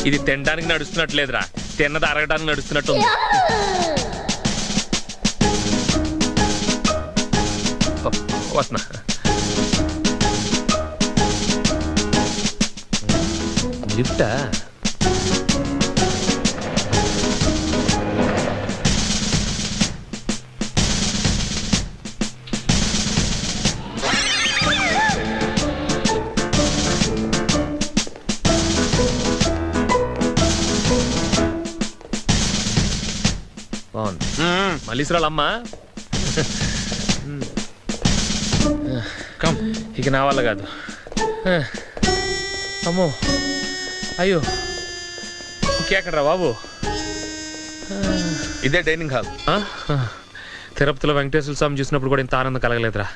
ఇది తినడానికి నడుస్తున్నట్లేదురా, తిన్నది అరగడానికి నడుస్తున్నట్టు. వస్తున్నా. లిఫ్టా? బాగుంది. మళ్ళీసరాలమ్మా కమ్. ఇక నా వల్ల కాదు. అమ్మో, అయ్యో, ఇంకెక్కడరా బాబు? ఇదే డైనింగ్ హాల్. తిరుపతిలో వెంకటేశ్వర స్వామి చూసినప్పుడు కూడా ఇంత ఆనందం కలగలేదురా.